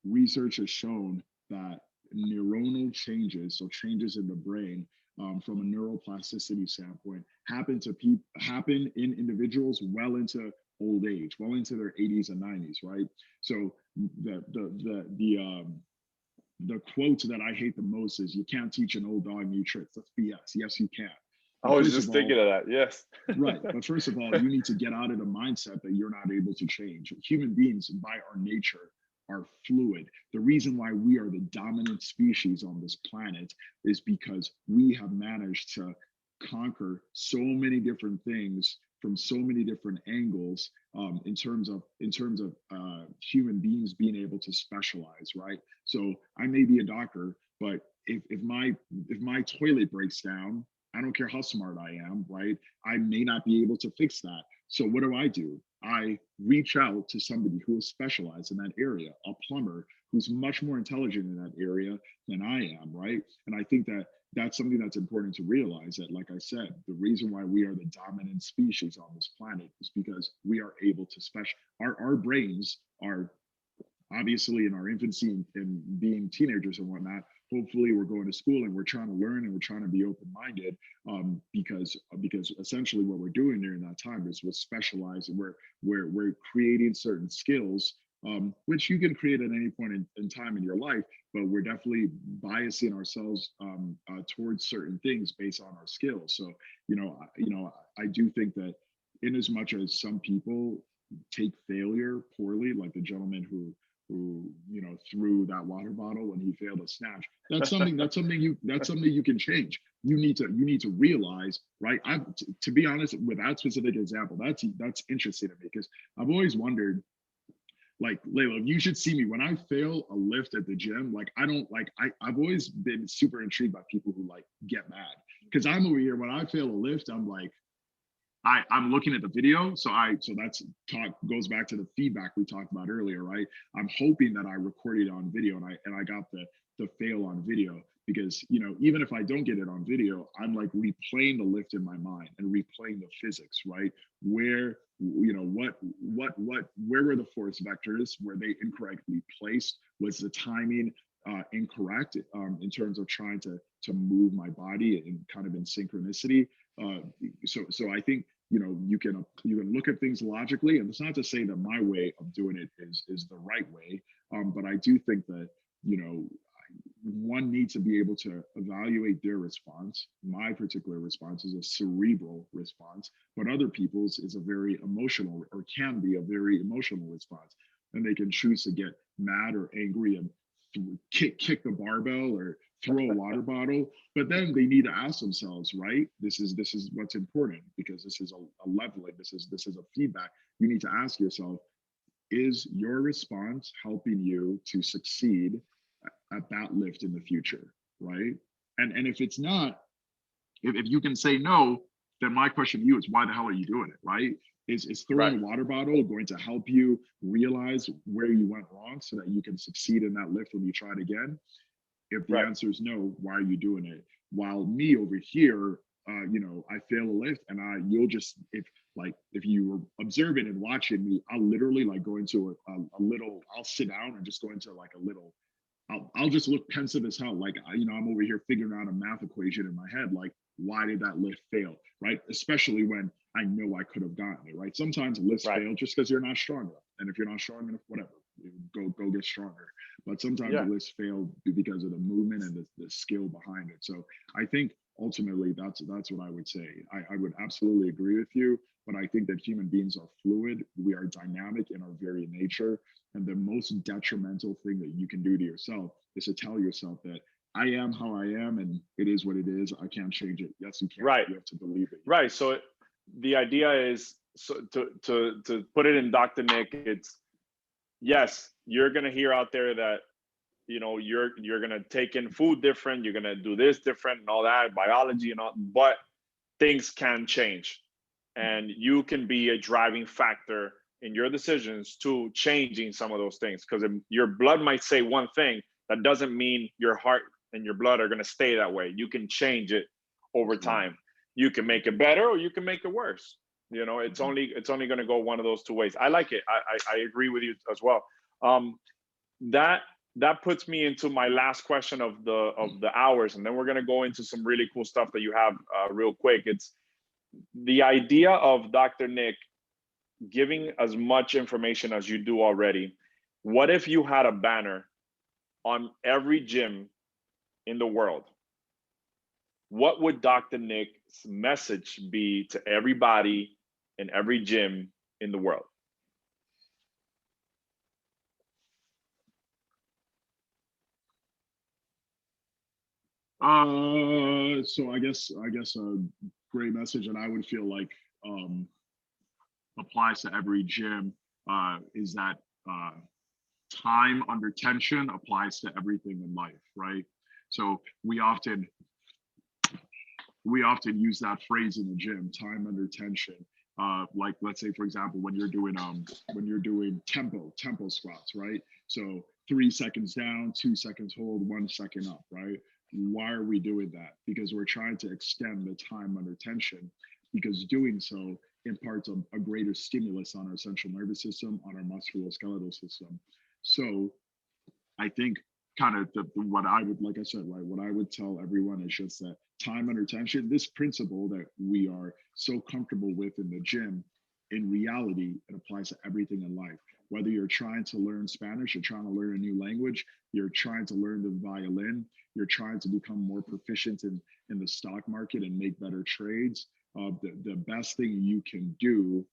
Research has shown that neuronal changes, so changes in the brain, from a neuroplasticity standpoint, happen in individuals well into old age, well into their 80s and 90s, right? So the quote that I hate the most is, "You can't teach an old dog new tricks." That's BS. Yes, you can. I But was first of just thinking all, of that. Yes. right. But first of all, you need to get out of the mindset that you're not able to change. Human beings, by our nature, are fluid. The reason why we are the dominant species on this planet is because we have managed to conquer so many different things from so many different angles, in terms of human beings being able to specialize, right? So I may be a doctor, but if my toilet breaks down, I don't care how smart I am, right? I may not be able to fix that. So what do? I reach out to somebody who is specialized in that area, a plumber who's much more intelligent in that area than I am, right? And I think that that's something that's important to realize, that, like I said, the reason why we are the dominant species on this planet is because we are able to our brains are obviously in our infancy and being teenagers and whatnot. Hopefully we're going to school and we're trying to learn and we're trying to be open-minded, because essentially what we're doing during that time is we're specialized, and we're creating certain skills, which you can create at any point in time in your life, but we're definitely biasing ourselves, towards certain things based on our skills. So I do think that, in as much as some people take failure poorly, like the gentleman who threw that water bottle when he failed a snatch, that's something you can change. You need to realize, right? To be honest, with that specific example, that's interesting to me, because I've always wondered, like, Layla, you should see me when I fail a lift at the gym. Like, I don't like I've always been super intrigued by people who like get mad, because I'm over here when I fail a lift, I'm like, I'm looking at the video. So that's talk goes back to the feedback we talked about earlier, right? I'm hoping that I recorded it on video, and I got the fail on video, because even if I don't get it on video, I'm like replaying the lift in my mind and replaying the physics, right? Where where were the force vectors? Were they incorrectly placed? Was the timing incorrect, in terms of trying to move my body and kind of in synchronicity? Uh, so I think you can look at things logically, and it's not to say that my way of doing it is the right way, but I do think that you know one needs to be able to evaluate their response. My particular response is a cerebral response, but other people's is a very emotional, or can be a very emotional response, and they can choose to get mad or angry and kick the barbell or throw a water bottle, but then they need to ask themselves, right? This is what's important, because this is a leveling. This is a feedback. You need to ask yourself, is your response helping you to succeed at that lift in the future, right? And if it's not, if you can say no, then my question to you is, why the hell are you doing it, right? Is throwing Right. a water bottle going to help you realize where you went wrong so that you can succeed in that lift when you try it again? If the Right. answer is no, why are you doing it? While me over here, I fail a lift, and you'll just, if you were observing and watching me, I'll literally like go into a little, I'll sit down and just go into like a little, I'll just look pensive as hell. Like, I'm over here figuring out a math equation in my head. Like, why did that lift fail? Right. Especially when I know I could have gotten it. Right. Sometimes lifts Right. fail just because you're not strong enough. And if you're not strong enough, whatever, go get stronger. But sometimes the Yeah. lifts fail because of the movement and the skill behind it. So I think ultimately that's what I would say. I would absolutely agree with you. But I think that human beings are fluid. We are dynamic in our very nature. And the most detrimental thing that you can do to yourself is to tell yourself that I am how I am and it is what it is. I can't change it. Yes, you can. Right. You have to believe it. Right. So the idea is, so to put it in Dr. Nick, it's, yes, you're gonna hear out there that, you're gonna take in food different, you're gonna do this different and all that, biology and all, but things can change. And you can be a driving factor in your decisions to changing some of those things, because your blood might say one thing, that doesn't mean your heart and your blood are going to stay that way. You can change it over Absolutely. time. You can make it better or you can make it worse. It's Mhm. only going to go one of those two ways. I like it. I agree with you as well. um that that puts me into my last question of the hours, and then we're going to go into some really cool stuff that you have, real quick. It's the idea of Dr. Nick giving as much information as you do already. What if you had a banner on every gym in the world? What would Dr. Nick's message be to everybody in every gym in the world? So I guess a great message, and I would feel like um, applies to every gym, is that uh, time under tension applies to everything in life, right? So we often use that phrase in the gym, time under tension. Like, let's say, for example, when you're doing tempo squats, right? So 3 seconds down, 2 seconds hold, 1 second up, right? Why are we doing that? Because we're trying to extend the time under tension, because doing so imparts a greater stimulus on our central nervous system, on our musculoskeletal system. So I think kind of what I would, like I said, right, what I would tell everyone is just that time under tension, this principle that we are so comfortable with in the gym, in reality, it applies to everything in life. Whether you're trying to learn Spanish, you're trying to learn a new language, you're trying to learn the violin, you're trying to become more proficient in the stock market and make better trades. The best thing you can do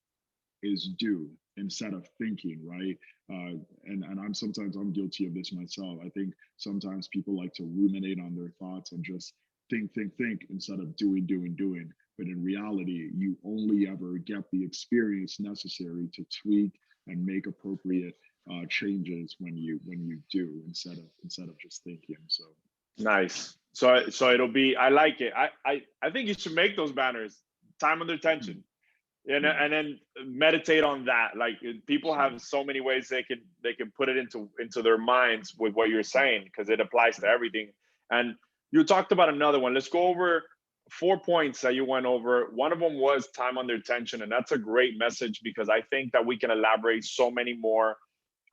is do instead of thinking, right? And I'm guilty of this myself. I think sometimes people like to ruminate on their thoughts and just think instead of doing. But in reality, you only ever get the experience necessary to tweak and make appropriate changes when you do instead of just thinking. So Nice. So it'll be. I like it. I think you should make those banners. Time under mm, tension. yeah, And then meditate on that. Like, people have absolutely. so many ways they can put it into their minds with what you're Mm, saying, because it applies to yeah. everything. And you talked about another one. Let's go over 4 points that you went over. One of them was time under tension, and that's a great message, because I think that we can elaborate so many more.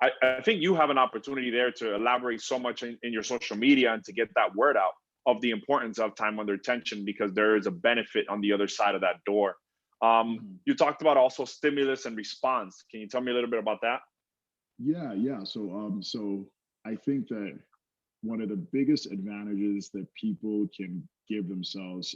I think you have an opportunity there to elaborate so much in your social media and to get that word out of the importance of time under tension, because there is a benefit on the other side of that door. Mhm. You talked about also stimulus and response. Can you tell me a little bit about that? Yeah. So I think that one of the biggest advantages that people can give themselves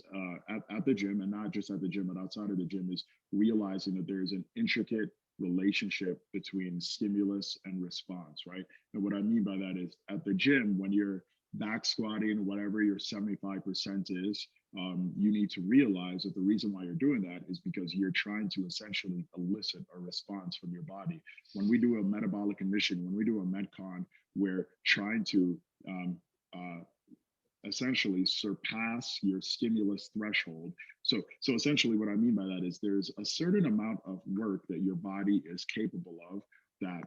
at the gym, and not just at the gym, but outside of the gym, is realizing that there is an intricate relationship between stimulus and response, right? And what I mean by that is at the gym, when you're back squatting, whatever your 75% is, you need to realize that the reason why you're doing that is because you're trying to essentially elicit a response from your body. When we do a metabolic condition, when we do a Metcon, we're trying to essentially surpass your stimulus threshold. So essentially what I mean by that is there's a certain amount of work that your body is capable of that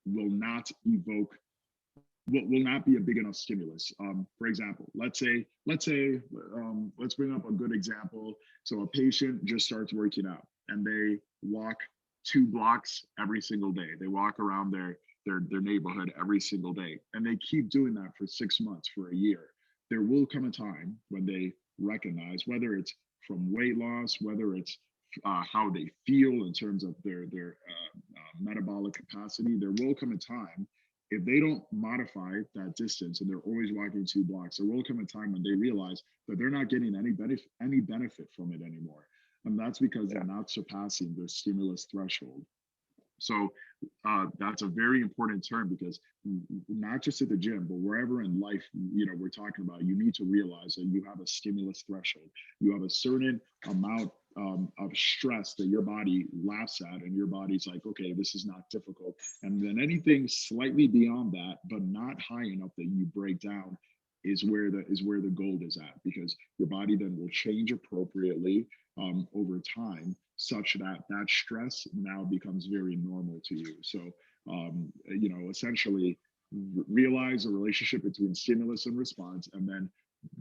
will not evoke will not be a big enough stimulus. For example, let's bring up a good example. So a patient just starts working out and they walk 2 blocks every single day. They walk around their neighborhood every single day, and they keep doing that for 6 months, for a year. There will come a time when they recognize, whether it's from weight loss, whether it's how they feel in terms of their metabolic capacity. There will come a time, if they don't modify that distance and they're always walking 2 blocks, there will come a time when they realize that they're not getting any benefit from it anymore. And that's because they're not surpassing their stimulus threshold. So that's a very important term, because not just at the gym, but wherever in life, we're talking about, you need to realize that you have a stimulus threshold. You have a certain amount of stress that your body laughs at, and your body's like, okay, this is not difficult. And then anything slightly beyond that, but not high enough that you break down, is where the gold is at, because your body then will change appropriately over time, such that that stress now becomes very normal to you. So essentially realize the relationship between stimulus and response, and then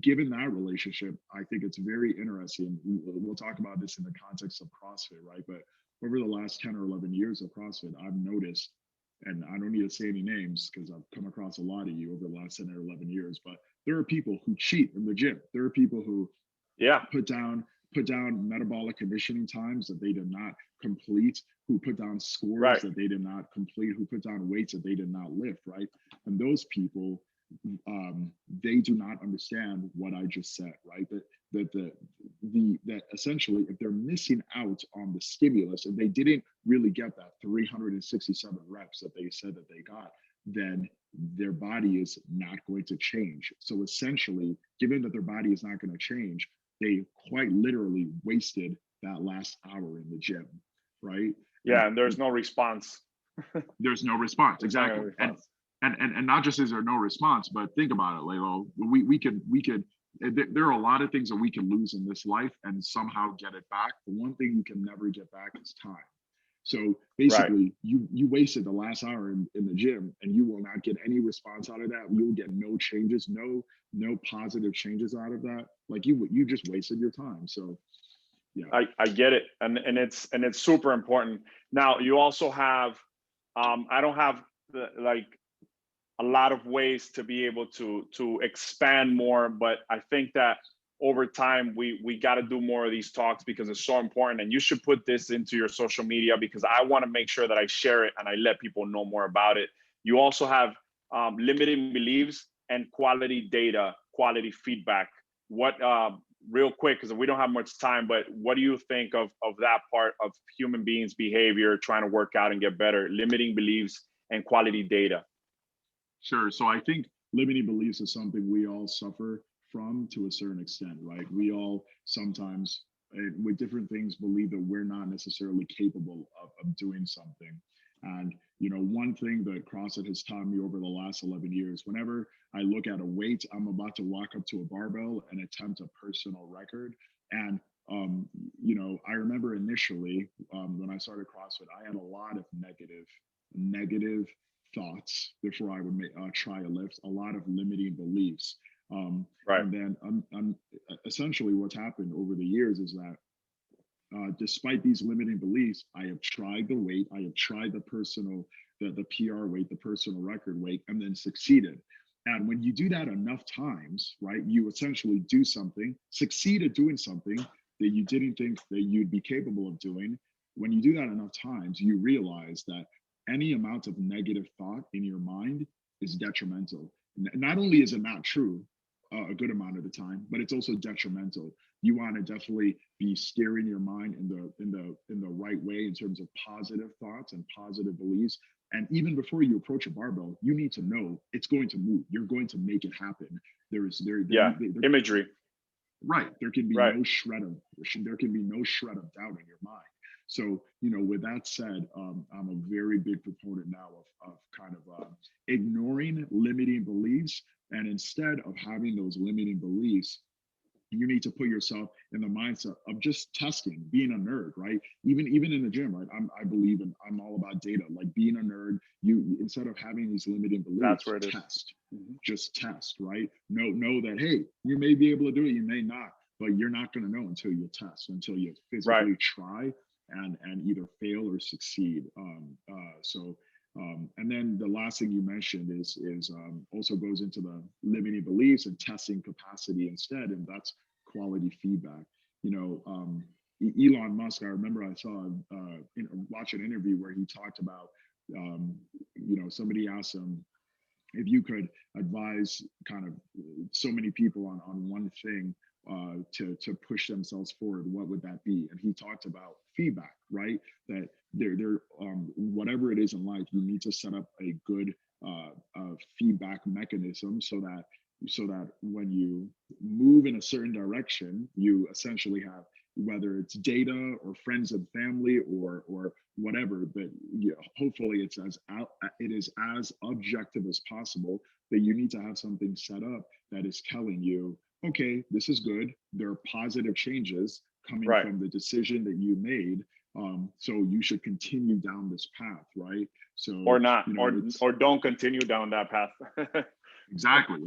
given that relationship, I think it's very interesting. We'll talk about this in the context of CrossFit, right? But over the last 10 or 11 years of CrossFit, I've noticed, and I don't need to say any names because I've come across a lot of you over the last 10 or 11 years, but there are people who cheat in the gym. There are people who put down metabolic conditioning times that they did not complete, who put down scores that they did not complete, who put down weights that they did not lift, right? And those people, they do not understand what I just said, right? That essentially, if they're missing out on the stimulus and they didn't really get that 367 reps that they said that they got, then their body is not going to change. So essentially, given that their body is not going to change, they quite literally wasted that last hour in the gym, right? Yeah, and there's no response. There's no response, exactly. And not just is there no response, but think about it, Lalo. We could. There are a lot of things that we can lose in this life and somehow get it back. The one thing you can never get back is time. So basically, you wasted the last hour in the gym, and you will not get any response out of that. You will get no changes, no positive changes out of that. Like you just wasted your time. So yeah, I get it, and it's super important. Now you also have, I don't have a lot of ways to be able to expand more, but I think that over time we got to do more of these talks because it's so important, and you should put this into your social media because I want to make sure that I share it and I let people know more about it. You also have limiting beliefs and quality data, quality feedback. What real quick, because we don't have much time, but what do you think of that part of human beings' behavior, trying to work out and get better, limiting beliefs and quality data? Sure. So I think limiting beliefs is something we all suffer from to a certain extent, right? We all sometimes, with different things, believe that we're not necessarily capable of doing something. And, one thing that CrossFit has taught me over the last 11 years, whenever I look at a weight, I'm about to walk up to a barbell and attempt a personal record. And, I remember initially when I started CrossFit, I had a lot of negative thoughts before I would try a lift, a lot of limiting beliefs. And then essentially what's happened over the years is that despite these limiting beliefs, I have tried the weight, I have tried the PR weight, the personal record weight, and then succeeded. And when you do that enough times, right, you essentially do something, succeed at doing something that you didn't think that you'd be capable of doing. When you do that enough times, you realize that any amount of negative thought in your mind is detrimental. Not only is it not true, a good amount of the time, but it's also detrimental. You want to definitely be steering your mind in the right way in terms of positive thoughts and positive beliefs. And even before you approach a barbell, you need to know it's going to move. You're going to make it happen. Yeah, imagery. Right. There can be Right. no shred of doubt in your mind. So, with that said, I'm a very big proponent now of kind of ignoring limiting beliefs. And instead of having those limiting beliefs, you need to put yourself in the mindset of just testing, being a nerd, right? Even in the gym, right? I'm all about data, like being a nerd. You, instead of having these limiting That's beliefs, where it is. test. Just test, right? Know that, hey, you may be able to do it, you may not, but you're not going to know until you test, until you Right. physically try and either fail or succeed. And then the last thing you mentioned is also goes into the limiting beliefs and testing capacity instead, and that's quality feedback. Elon Musk. I remember I saw watch an interview where he talked about somebody asked him if you could advise kind of so many people on one thing to push themselves forward, what would that be? And he talked about feedback, right? That whatever it is in life, you need to set up a good feedback mechanism so that when you move in a certain direction, you essentially have, whether it's data or friends and family or whatever, but hopefully it is as objective as possible, that you need to have something set up that is telling you, okay, this is good. There are positive changes coming Right. from the decision that you made. So you should continue down this path, right? So Or not, or don't continue down that path. Exactly.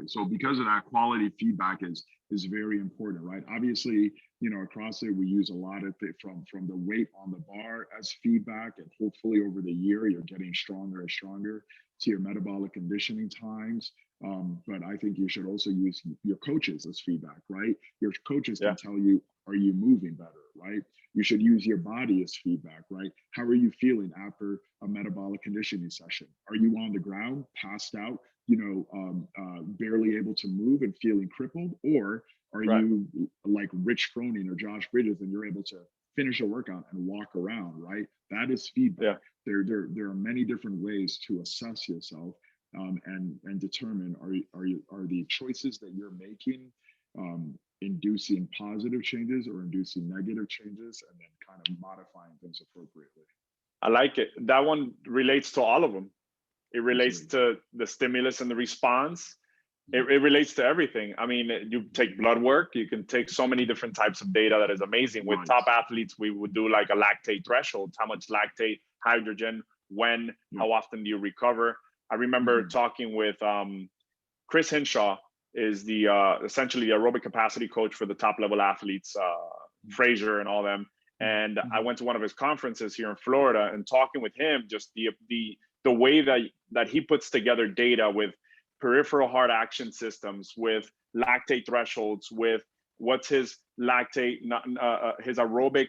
So because of that, quality feedback is very important, right? Obviously, at CrossFit we use a lot of it from the weight on the bar as feedback, and hopefully over the year you're getting stronger and stronger to your metabolic conditioning times. But I think you should also use your coaches as feedback, right? Your coaches can tell you, are you moving better, right? You should use your body as feedback, right? How are you feeling after a metabolic conditioning session? Are you on the ground, passed out, barely able to move and feeling crippled? Or are you like Rich Froning or Josh Bridges and you're able to finish a workout and walk around, right? That is feedback. There are many different ways to assess yourself and determine are the choices that you're making inducing positive changes or inducing negative changes, and then kind of modifying things appropriately. I like it. That one relates to all of them. It relates to the stimulus and the response. It relates to everything. I mean, you take blood work, you can take so many different types of data that is amazing. With top athletes, we would do like a lactate threshold, how much lactate, hydrogen, when, how often do you recover? I remember talking with Chris Hinshaw, is the essentially the aerobic capacity coach for the top level athletes, Fraser and all them. And I went to one of his conferences here in Florida, and talking with him, just the way that he puts together data with peripheral heart action systems, with lactate thresholds, with what's his lactate, his aerobic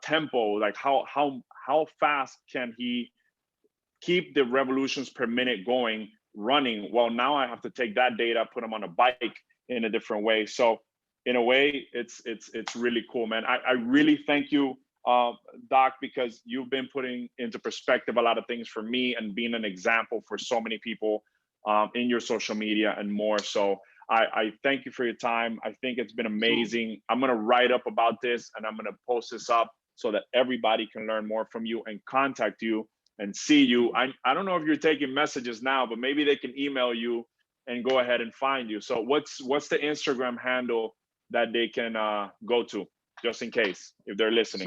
tempo, like how fast can he keep the revolutions per minute going, running. Well, now I have to take that data, put them on a bike in a different way. So in a way, it's really cool, man. I really thank you, Doc, because you've been putting into perspective a lot of things for me and being an example for so many people in your social media and more. So I thank you for your time. I think it's been amazing. I'm going to write up about this and I'm going to post this up so that everybody can learn more from you and contact you and see you. I don't know if you're taking messages now, but maybe they can email you and go ahead and find you. So what's the Instagram handle that they can go to, just in case, if they're listening?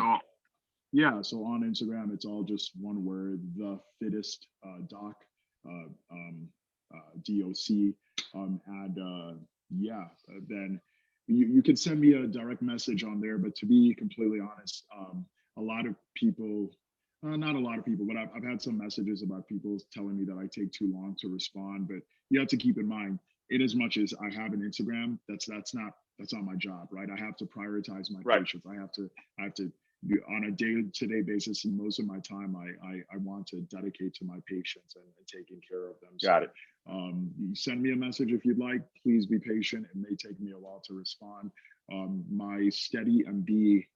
So on Instagram, it's all just one word, The Fittest Doc, DOC. Then you can send me a direct message on there. But to be completely honest, a lot of people, not a lot of people, but I've had some messages about people telling me that I take too long to respond. But you have to keep in mind, in as much as I have an Instagram, that's not my job, right? I have to prioritize my patients. I have to on a day-to-day basis, and most of my time I want to dedicate to my patients and taking care of them. Got it. You send me a message if you'd like. Please be patient. It may take me a while to respond. My SteadyMD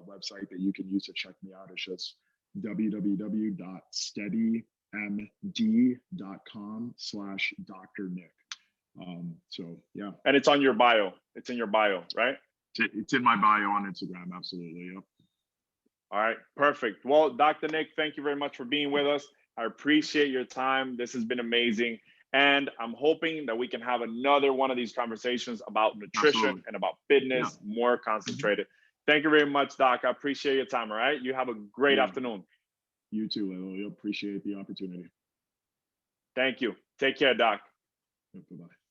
website that you can use to check me out is just www.steadymd.com/Dr. Nick. So yeah. And it's on your bio. It's in your bio, right? It's in my bio on Instagram. Absolutely. Yep. All right, perfect. Well, Dr. Nick, thank you very much for being with us. I appreciate your time. This has been amazing. And I'm hoping that we can have another one of these conversations about nutrition Absolutely. and about fitness, more concentrated. Thank you very much, Doc. I appreciate your time. All right. You have a great afternoon. You too, Lalo. Appreciate the opportunity. Thank you. Take care, Doc. Bye-bye.